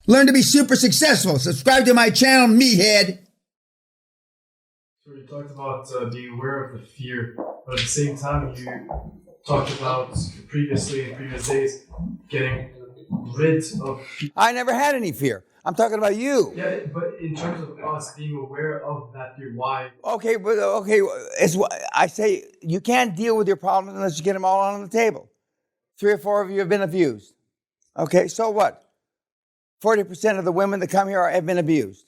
Learn to be super successful. Subscribe to my channel, meathead. So you talked about being aware of the fear, but at the same time you talked about previously in previous days getting rid of fear. I never had any fear. I'm talking about you. Yeah, but in terms of us being aware of that fear, why? Okay, but I say you can't deal with your problems unless you get them all on the table. 3 or 4 of you have been abused. Okay, so what? 40% of the women that come here have been abused.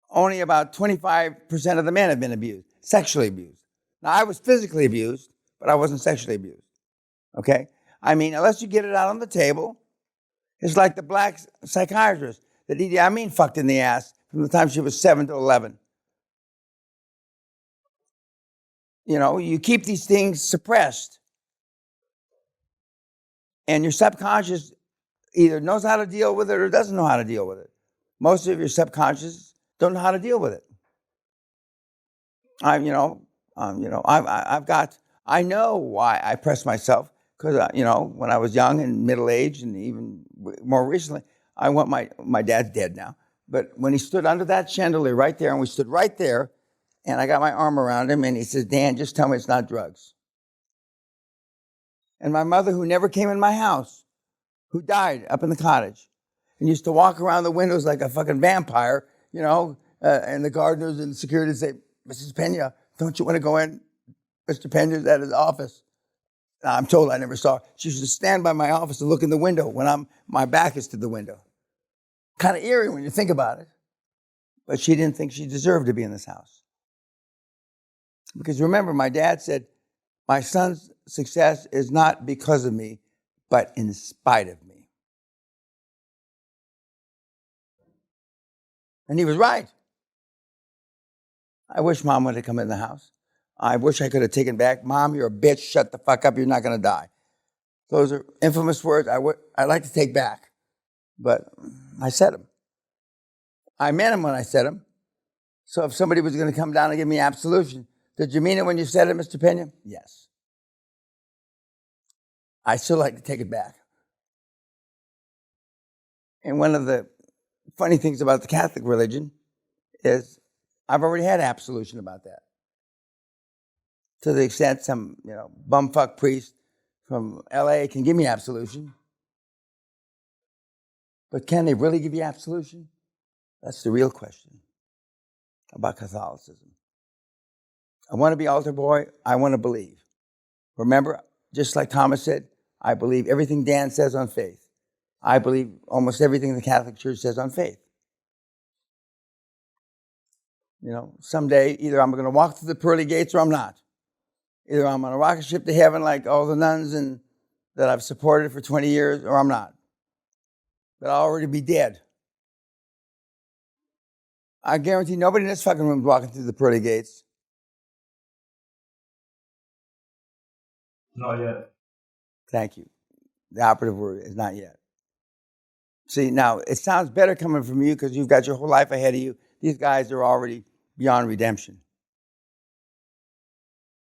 Only about 25% of the men have been abused, sexually abused. Now, I was physically abused, but I wasn't sexually abused. Okay? I mean, unless you get it out on the table, it's like the black psychiatrist that Idi Amin fucked in the ass from the time she was 7 to 11. You know, you keep these things suppressed. And your subconscious either knows how to deal with it or doesn't know how to deal with it. Most of your subconscious don't know how to deal with it. I know why I press myself because, when I was young and middle-aged and even more recently, I want my dad's dead now. But when he stood under that chandelier right there, and we stood right there, and I got my arm around him, and he says, Dan, just tell me it's not drugs. And my mother, who never came in my house, who died up in the cottage, and used to walk around the windows like a fucking vampire, and the gardeners and the security say, Mrs. Peña, don't you want to go in? Mr. Peña's at his office. I'm told I never saw her. She used to stand by my office and look in the window when my back is to the window. Kind of eerie when you think about it. But she didn't think she deserved to be in this house. Because remember, my dad said, my son's success is not because of me, but in spite of me. And he was right. I wish Mom would have come in the house. I wish I could have taken back, Mom, you're a bitch, shut the fuck up, you're not going to die. Those are infamous words I'd like to take back. But I said them. I meant them when I said them. So if somebody was going to come down and give me absolution, did you mean it when you said it, Mr. Peña? Yes. I still like to take it back. And one of the funny things about the Catholic religion is I've already had absolution about that. To the extent some, bumfuck priest from LA can give me absolution. But can they really give you absolution? That's the real question about Catholicism. I want to be altar boy. I want to believe. Remember, just like Thomas said, I believe everything Dan says on faith. I believe almost everything the Catholic Church says on faith. Someday either I'm going to walk through the pearly gates or I'm not. Either I'm on a rocket ship to heaven like all the nuns that I've supported for 20 years, or I'm not. But I'll already be dead. I guarantee nobody in this fucking room is walking through the pearly gates. Not yet. Thank you. The operative word is not yet. See, now, it sounds better coming from you because you've got your whole life ahead of you. These guys are already beyond redemption.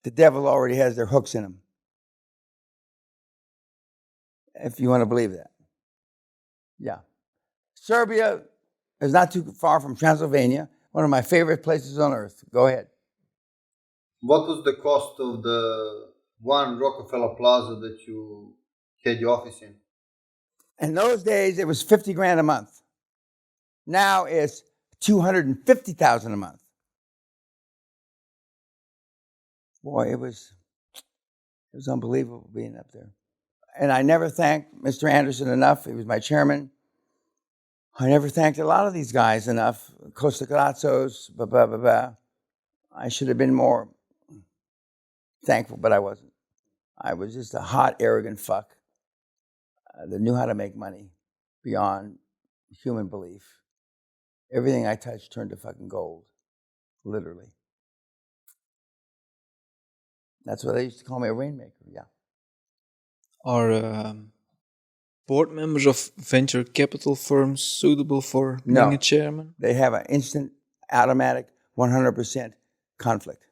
The devil already has their hooks in them. If you want to believe that. Yeah. Serbia is not too far from Transylvania, one of my favorite places on earth. Go ahead. What was the cost of the one Rockefeller Plaza that you had your office in? In those days, it was $50,000 a month. Now it's $250,000 a month. Boy, it was unbelievable being up there. And I never thanked Mr. Anderson enough. He was my chairman. I never thanked a lot of these guys enough. Costa Grazos, blah, blah, blah, blah. I should have been more thankful, but I wasn't. I was just a hot, arrogant fuck that knew how to make money beyond human belief. Everything I touched turned to fucking gold, literally. That's why they used to call me a rainmaker, yeah. Are board members of venture capital firms suitable for being a chairman? They have an instant, automatic, 100% conflict.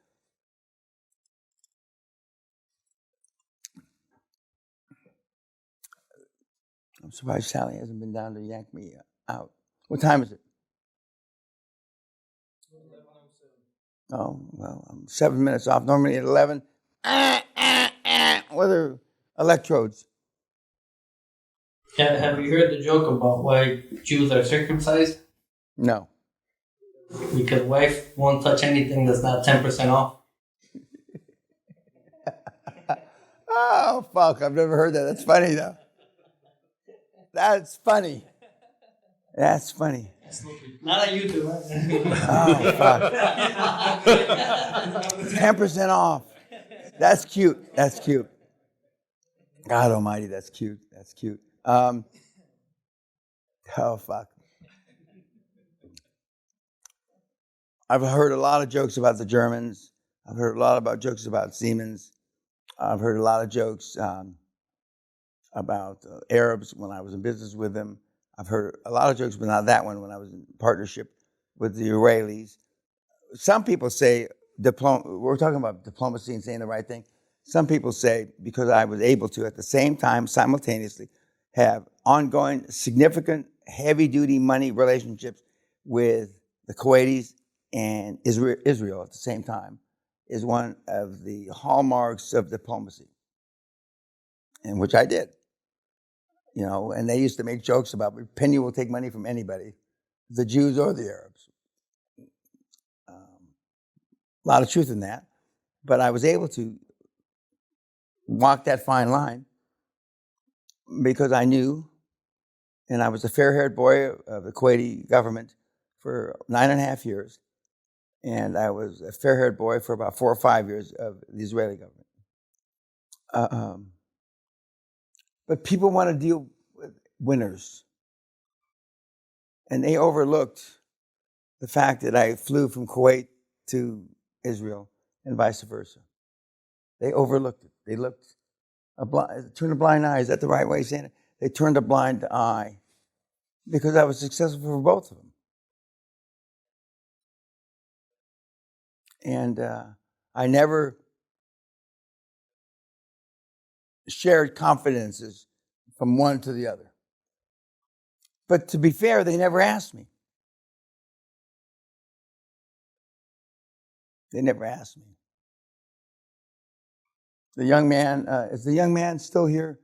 I'm surprised Sally hasn't been down to yank me out. What time is it? Oh, well, I'm 7 minutes off. Normally at 11. What are electrodes? Have you heard the joke about why Jews are circumcised? No. Because wife won't touch anything that's not 10% off. Oh, fuck. I've never heard that. That's funny, though. That's funny. That's funny. Not on YouTube, Oh, fuck. 10% off. That's cute. That's cute. God almighty, that's cute. That's cute. Oh, fuck. I've heard a lot of jokes about the Germans. I've heard a lot about jokes about Siemens. I've heard a lot of jokes about Arabs when I was in business with them. I've heard a lot of jokes, but not that one, when I was in partnership with the Israelis. Some people say, we're talking about diplomacy and saying the right thing. Some people say, because I was able to, at the same time, simultaneously, have ongoing, significant, heavy-duty money relationships with the Kuwaitis and Israel at the same time, is one of the hallmarks of diplomacy, and which I did. You know, and they used to make jokes about Peña will take money from anybody, the Jews or the Arabs. A lot of truth in that, but I was able to walk that fine line because I knew, and I was a fair-haired boy of the Kuwaiti government for 9.5 years, and I was a fair-haired boy for about 4 or 5 years of the Israeli government. But people want to deal with winners. And they overlooked the fact that I flew from Kuwait to Israel and vice versa. They overlooked it. They turned a blind eye. Is that the right way of saying it? They turned a blind eye because I was successful for both of them. And I never shared confidences from one to the other. But to be fair, they never asked me. They never asked me. The young man, is the young man still here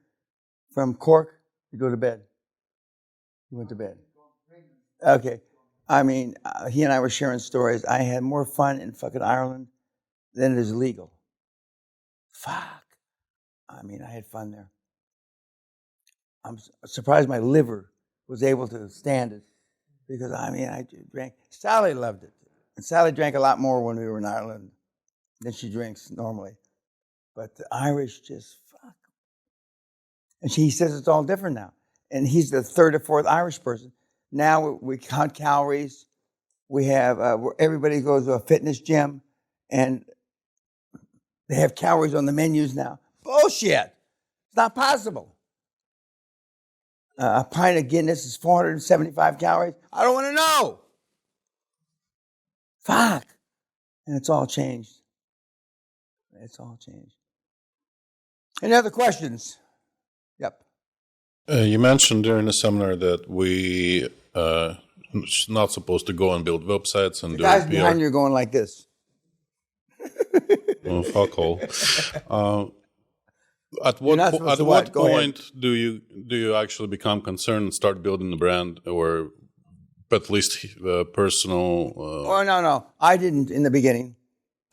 from Cork? You go to bed. He went to bed. Okay. I mean, he and I were sharing stories. I had more fun in fucking Ireland than it is legal. Fuck. I mean, I had fun there. I'm surprised my liver was able to stand it because, I mean, I drank. Sally loved it. And Sally drank a lot more when we were in Ireland than she drinks normally. But the Irish just, fuck. And he says it's all different now. And he's the third or fourth Irish person. Now we count calories. We have, everybody goes to a fitness gym and they have calories on the menus now. Bullshit. It's not possible. A pint of Guinness is 475 calories. I don't want to know. Fuck. And it's all changed. It's all changed. Any other questions? Yep. You mentioned during the seminar that we not supposed to go and build websites and The do guys PR. behind you are going like this. Oh, fuck all. At You're not what supposed to what? Go ahead. point do you actually become concerned and start building the brand, or at least personal? Oh, no. I didn't in the beginning.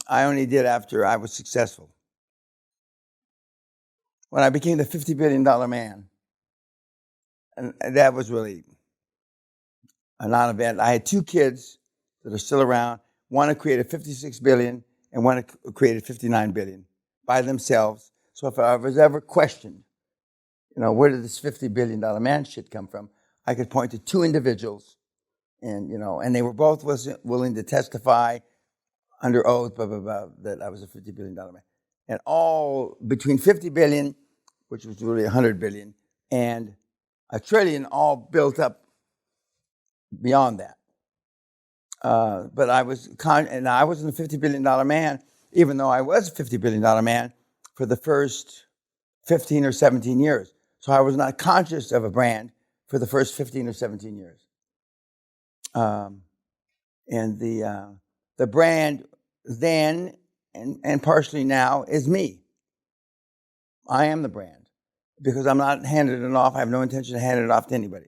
I only did after I was successful. When I became the $50 billion man. And that was really a non-event. I had 2 kids that are still around. One had created $56 billion and one had created $59 billion by themselves. So if I was ever questioned, where did this $50 billion man shit come from? I could point to 2 individuals and they were both willing to testify under oath, blah, blah, blah, that I was a $50 billion man. And all between 50 billion, which was really 100 billion, and $1 trillion, all built up beyond that. But I wasn't a $50 billion man, even though I was a $50 billion man for the first 15 or 17 years. So I was not conscious of a brand for the first 15 or 17 years. And the brand then and partially now is me. I am the brand because I'm not handing it off. I have no intention of handing it off to anybody.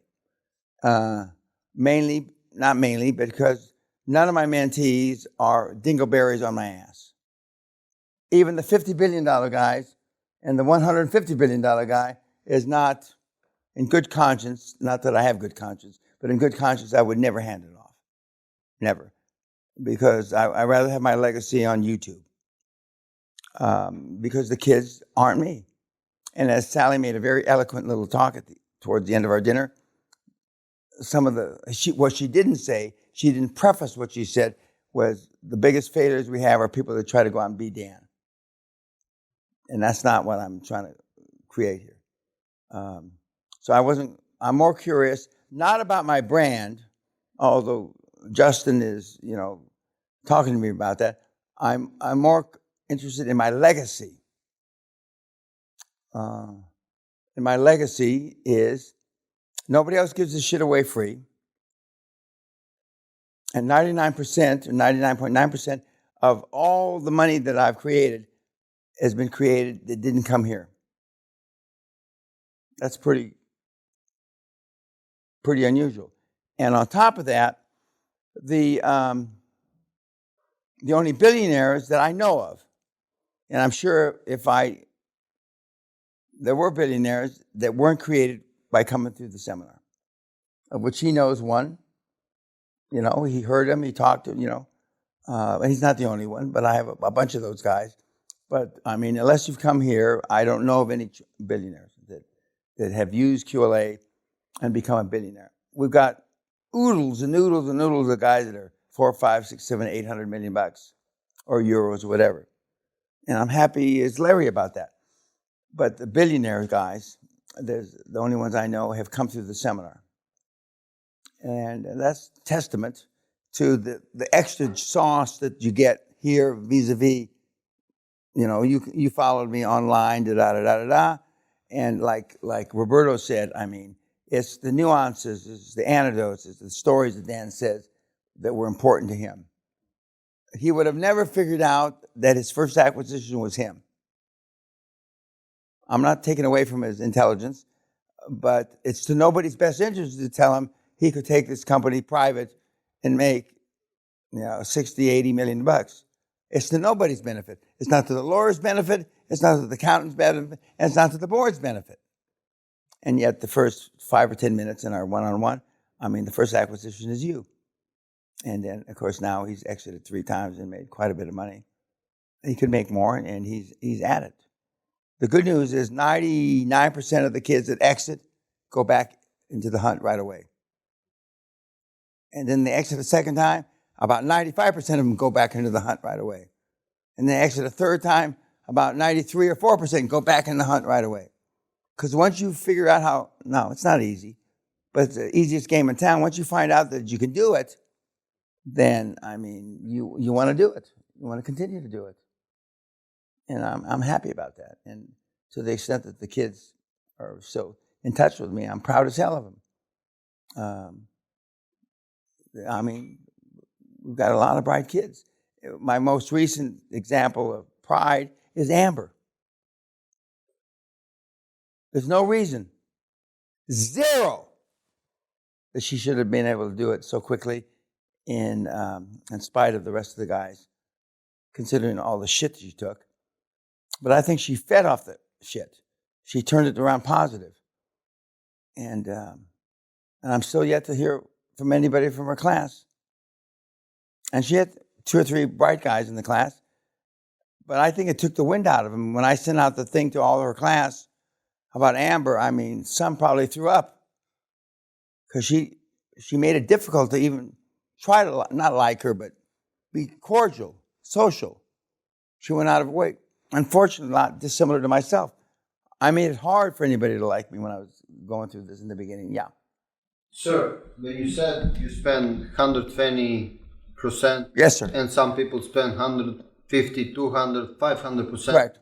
Not mainly, because none of my mentees are dingleberries on my ass. Even the $50 billion guys and the $150 billion guy is not in good conscience, not that I have good conscience, but in good conscience, I would never hand it off. Never. Because I'd rather have my legacy on YouTube. Because the kids aren't me. And as Sally made a very eloquent little talk towards the end of our dinner, what she didn't say, she didn't preface what she said, was the biggest failures we have are people that try to go out and be Dan. And that's not what I'm trying to create here. So I'm more curious, not about my brand, although Justin is, talking to me about that. I'm more interested in my legacy. And my legacy is nobody else gives this shit away free. And 99% or 99.9% of all the money that I've created has been created that didn't come here. That's pretty unusual. And on top of that, the only billionaires that I know of, and I'm sure there were billionaires that weren't created by coming through the seminar, of which he knows one. He heard him, he talked to him, and he's not the only one, but I have a bunch of those guys. But, unless you've come here, I don't know of any billionaires that have used QLA and become a billionaire. We've got oodles and oodles and oodles of guys that are 4, 5, 6, 7, 800 million bucks or euros or whatever. And I'm happy as Larry about that. But the billionaire guys, the only ones I know have come through the seminar. And that's testament to the extra sauce that you get here vis-a-vis. You followed me online, da-da-da-da-da. And like Roberto said, it's the nuances, it's the anecdotes, it's the stories that Dan says that were important to him. He would have never figured out that his first acquisition was him. I'm not taking away from his intelligence, but it's to nobody's best interest to tell him he could take this company private and make 60, 80 million bucks. It's to nobody's benefit. It's not to the lawyer's benefit. It's not to the accountant's benefit. And it's not to the board's benefit. And yet the first 5 or 10 minutes in our one-on-one, the first acquisition is you. And then, of course, now he's exited 3 times and made quite a bit of money. He could make more, and he's at it. The good news is 99% of the kids that exit go back into the hunt right away. And then they exit a second time, about 95% of them go back into the hunt right away. And they exit a third time, about 93 or 4% go back in the hunt right away. Because once you figure out it's not easy, but it's the easiest game in town. Once you find out that you can do it, then, you want to do it. You want to continue to do it. And I'm happy about that. And to the extent that the kids are so in touch with me, I'm proud as hell of them. We've got a lot of bright kids. My most recent example of pride is Amber. There's no reason, 0, that she should have been able to do it so quickly in spite of the rest of the guys, considering all the shit that she took. But I think she fed off the shit. She turned it around positive. And I'm still yet to hear from anybody from her class. And she had 2 or 3 bright guys in the class. But I think it took the wind out of them. When I sent out the thing to all her class about Amber, some probably threw up. Because she made it difficult to even try to not like her, but be cordial, social. She went out of her way. Unfortunately, not dissimilar to myself. I made it hard for anybody to like me when I was going through this in the beginning. Yeah. Sir, when you said you spend 120%, Yes, sir. and some people spend 150, 200, 500%. Correct.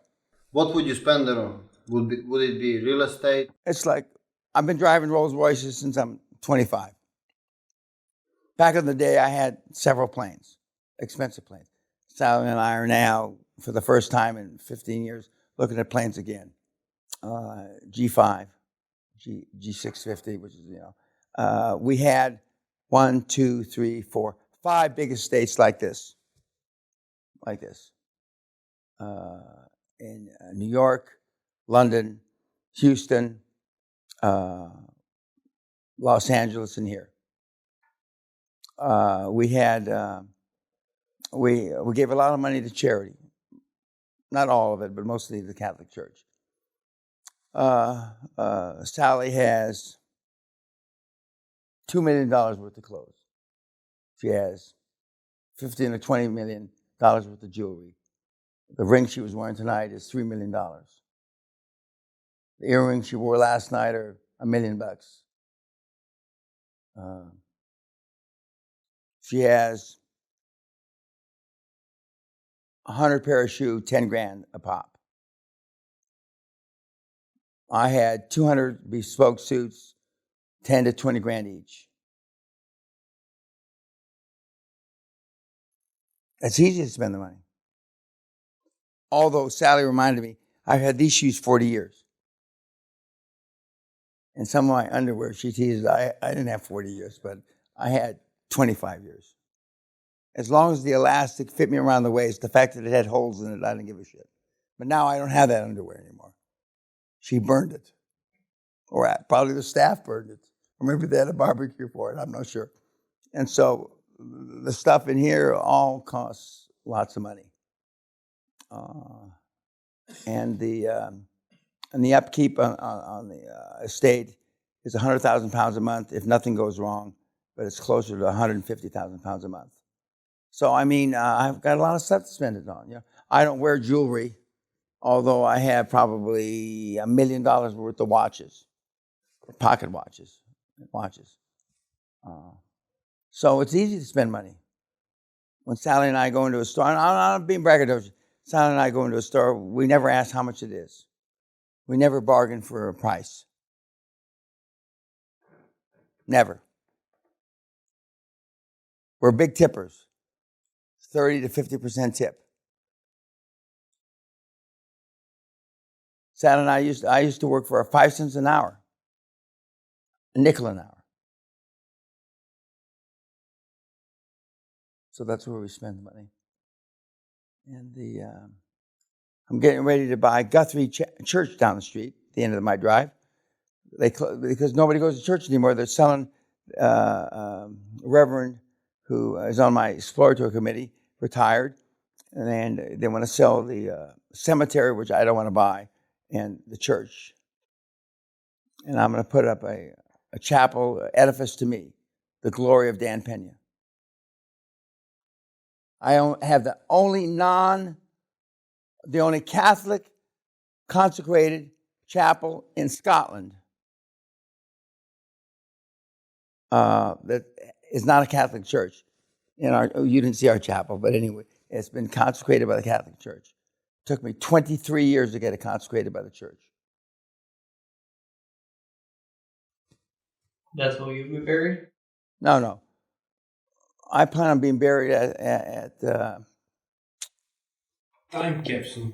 What would you spend it on? Would it be real estate? It's like, I've been driving Rolls Royces since I'm 25. Back in the day, I had several planes, expensive planes. Sally and I are now, for the first time in 15 years, looking at planes again. G5, G650, which is, we had 1, 2, 3, 4, 5 big estates like this. In New York, London, Houston, Los Angeles, and here. We gave a lot of money to charity. Not all of it, but mostly the Catholic Church. Sally has $2 million worth of clothes. She has $15 or $20 million worth of jewelry. The ring she was wearing tonight is $3 million. The earrings she wore last night are $1 million. She has 100 pair of shoes, 10 grand a pop. I had 200 bespoke suits, 10 to 20 grand each. It's easy to spend the money. Although Sally reminded me, I've had these shoes 40 years. And some of my underwear, she teases, I didn't have 40 years, but I had 25 years. As long as the elastic fit me around the waist, the fact that it had holes in it, I didn't give a shit. But now I don't have that underwear anymore. She burned it. Or probably the staff burned it. Or maybe they had a barbecue for it, I'm not sure. And so the stuff in here all costs lots of money. And the upkeep on the estate is 100,000 pounds a month if nothing goes wrong, but it's closer to 150,000 pounds a month. So, I mean, I've got a lot of stuff to spend it on. I don't wear jewelry, although I have probably $1 million worth of watches, pocket watches. So it's easy to spend money. When Sally and I go into a store, and I'm not being braggadocious, Sally and I go into a store, we never ask how much it is. We never bargain for a price. Never. We're big tippers. 30 to 50% tip. Sally and I used to work for 5 cents an hour. A nickel an hour. So that's where we spend the money. And I'm getting ready to buy Guthrie Church down the street, at the end of my drive. Because nobody goes to church anymore. They're selling Reverend, who is on my exploratory committee, retired, and they want to sell the cemetery, which I don't want to buy, and the church. And I'm going to put up a chapel edifice to me, the glory of Dan Peña. I have the only Catholic consecrated chapel in Scotland that is not a Catholic church. You didn't see our chapel, but anyway, it's been consecrated by the Catholic Church. It took me 23 years to get it consecrated by the church. That's where you'll be buried? No. I plan on being buried at Time capsule.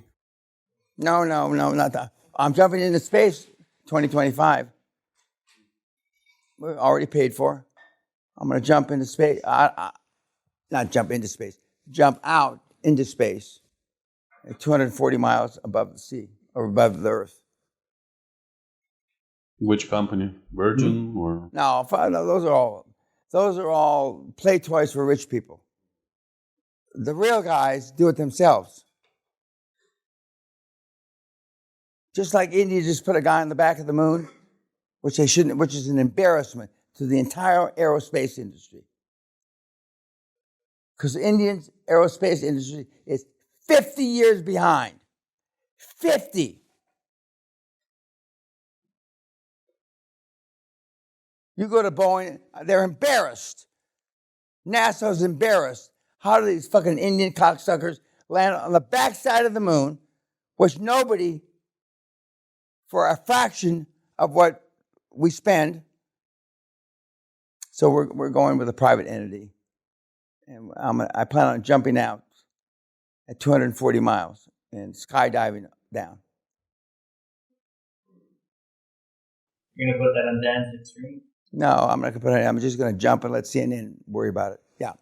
No, not that. I'm jumping into space 2025. We're already paid for. I'm going to jump into space. Not jump into space. Jump out into space at 240 miles above the sea or above the Earth. Which company? Virgin or? No, those are all play toys for rich people. The real guys do it themselves. Just like India just put a guy on the back of the moon, which they shouldn't, which is an embarrassment to the entire aerospace industry. Because the Indian aerospace industry is 50 years behind. 50. You go to Boeing, they're embarrassed. NASA's embarrassed. How do these fucking Indian cocksuckers land on the backside of the moon, which nobody for a fraction of what we spend. So we're going with a private entity. And I plan on jumping out at 240 miles and skydiving down. You're gonna put that on Dan's Extreme? No, I'm not going to put it. I'm just going to jump and let CNN worry about it. Yeah.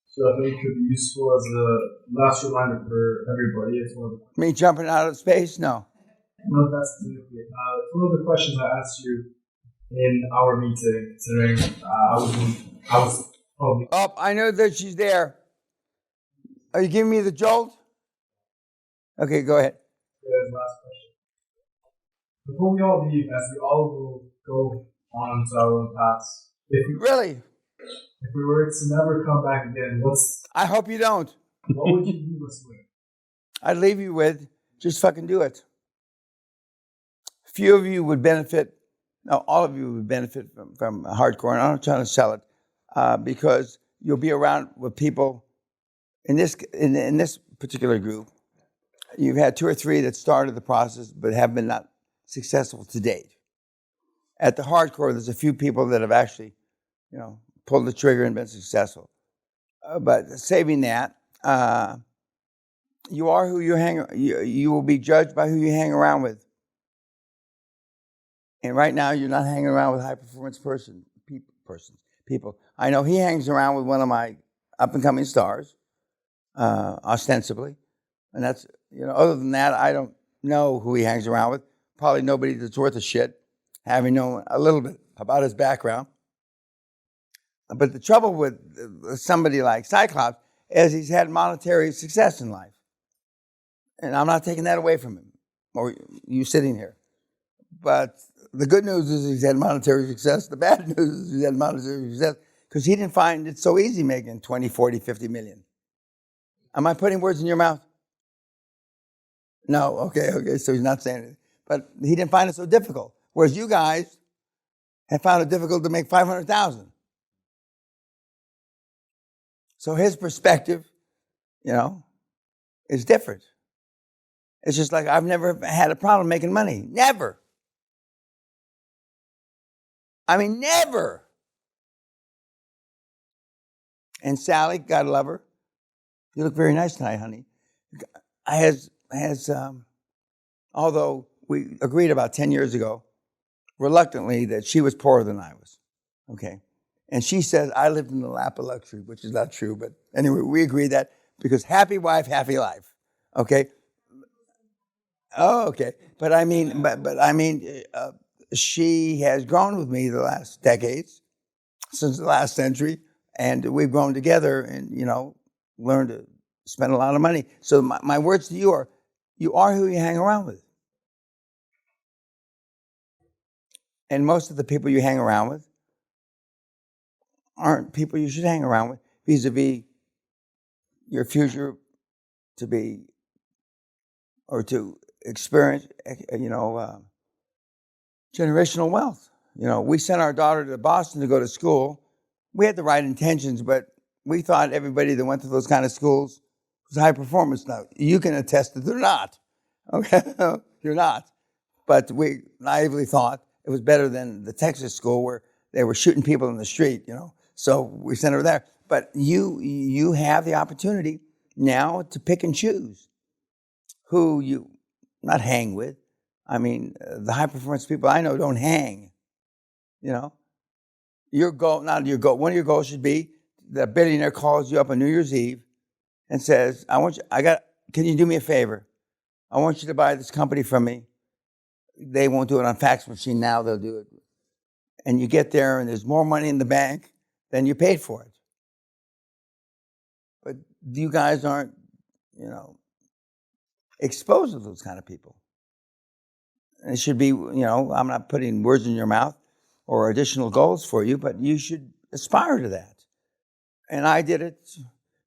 So I think it could be useful as a last reminder for everybody. It's one of the, Me jumping out of space? No. no, that's specifically. It's one of the questions I asked you in our meeting, considering I was probably. Oh, I know that she's there. Are you giving me the jolt? Okay, go ahead. Last question. Before we all leave, as we all will go on to our own paths, Really? if we were to never come back again, I hope you don't. what would you leave us with? I'd leave you with, just fucking do it. Few of you would benefit, no, all of you would benefit from hardcore, and I'm not trying to sell it, because you'll be around with people in this particular group. You've had 2 or 3 that started the process but have been not successful to date. At the hardcore, there's a few people that have actually, pulled the trigger and been successful. But saving that, you are who you will be judged by who you hang around with. And right now, you're not hanging around with high performance people. I know he hangs around with one of my up and coming stars, ostensibly, and that's Other than that, I don't know who he hangs around with. Probably nobody that's worth a shit, having known a little bit about his background. But the trouble with somebody like Cyclops is he's had monetary success in life. And I'm not taking that away from him, or you sitting here. But the good news is he's had monetary success. The bad news is he's had monetary success because he didn't find it so easy making 20, 40, 50 million. Am I putting words in your mouth? No, okay, so he's not saying it. But he didn't find it so difficult. Whereas you guys have found it difficult to make 500,000. So his perspective, is different. It's just like I've never had a problem making money. Never. I mean, never. And Sally, God love her. You look very nice tonight, honey. Although we agreed about 10 years ago, reluctantly, that she was poorer than I was. Okay. And she says, I lived in the lap of luxury, which is not true. But anyway, we agreed that because happy wife, happy life. Okay. Oh, okay. But I mean, she has grown with me the last decades, since the last century. And we've grown together and, learned to spend a lot of money. So my words to you are who you hang around with. And most of the people you hang around with aren't people you should hang around with vis-a-vis your future to be or to experience, generational wealth. We sent our daughter to Boston to go to school. We had the right intentions, but we thought everybody that went to those kind of schools was high performance. Now, you can attest that they're not. Okay? You're not. But we naively thought it was better than the Texas school where they were shooting people in the street, So we sent her there. But you have the opportunity now to pick and choose who you not hang with. I mean, the high performance people I know don't hang. Your goal, not your goal. One of your goals should be the billionaire calls you up on New Year's Eve and says, can you do me a favor? I want you to buy this company from me. They won't do it on fax machine now, they'll do it. And you get there and there's more money in the bank than you paid for it. But you guys aren't, exposed to those kind of people. And it should be, I'm not putting words in your mouth or additional goals for you, but you should aspire to that. And I did it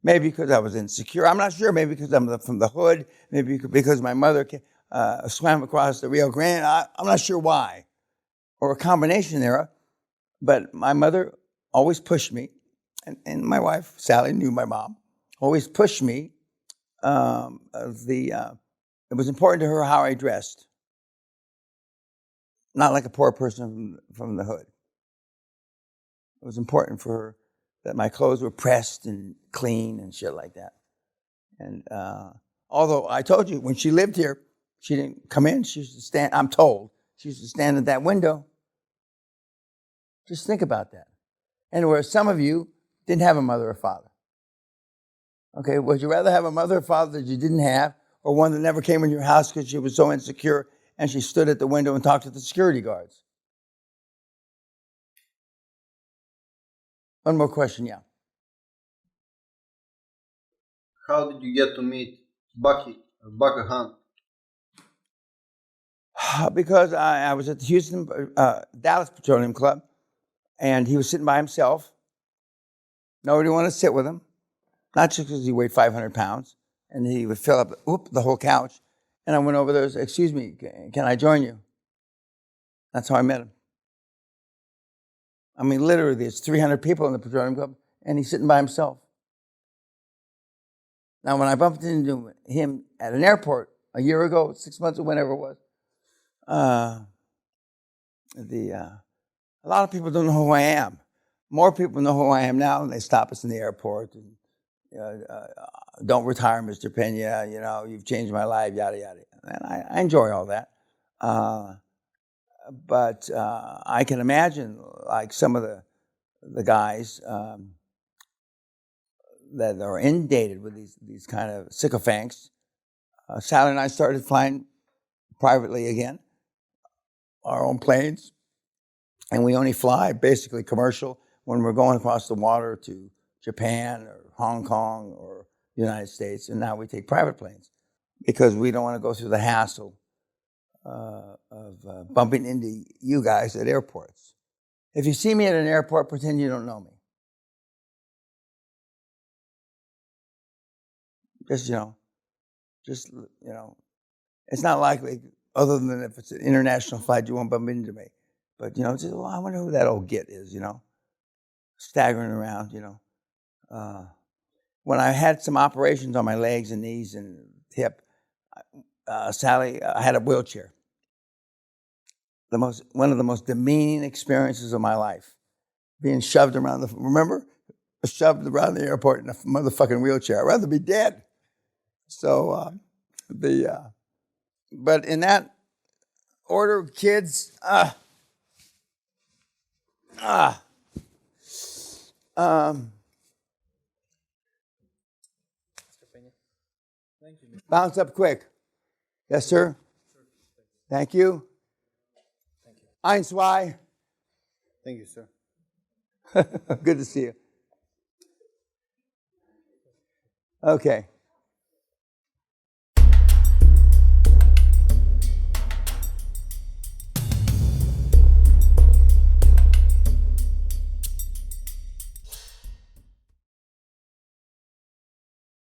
maybe because I was insecure. I'm not sure. Maybe because I'm from the hood. Maybe because my mother swam across the Rio Grande. I'm not sure why. Or a combination thereof. But my mother always pushed me. And my wife, Sally, knew my mom. Always pushed me. It was important to her how I dressed. not like a poor person from the hood. It was important for her that my clothes were pressed and clean and shit like that. And although I told you, when she lived here, she didn't come in. She used to stand, I'm told, she used to stand at that window. Just think about that. And where some of you didn't have a mother or father. Okay, would you rather have a mother or father that you didn't have, or one that never came in your house because she was so insecure and she stood at the window and talked to the security guards? One more question, yeah. How did you get to meet Bucky Hunt? Because I was at the Dallas Petroleum Club, and he was sitting by himself. Nobody wanted to sit with him, not just because he weighed 500 pounds, and he would fill up the whole couch. And I went over there and said, "Excuse me, can I join you?" That's how I met him. I mean, literally, there's 300 people in the Petroleum Club, and he's sitting by himself. Now, when I bumped into him at an airport a year ago, 6 months or whenever it was, a lot of people don't know who I am. More people know who I am now, and they stop us in the airport. And, don't retire, Mr. Peña. You know, you've changed my life, yada, yada. And I enjoy all that. But I can imagine, like some of the guys that are inundated with these kind of sycophants. Sally and I started flying privately again, our own planes, and we only fly basically commercial when we're going across the water to Japan or Hong Kong or the United States, and now we take private planes because we don't want to go through the hassle of bumping into you guys at airports. If you see me at an airport, pretend you don't know me. Just, it's not likely, other than if it's an international flight, you won't bump into me. But, just, I wonder who that old git is, staggering around, When I had some operations on my legs and knees and hip, Sally, I had a wheelchair. One of the most demeaning experiences of my life. Being shoved around shoved around the airport in a motherfucking wheelchair. I'd rather be dead. So, but in that order, kids, bounce up quick. Yes, sir. Thank you. Ein, zwei. Thank you, sir. Good to see you. Okay.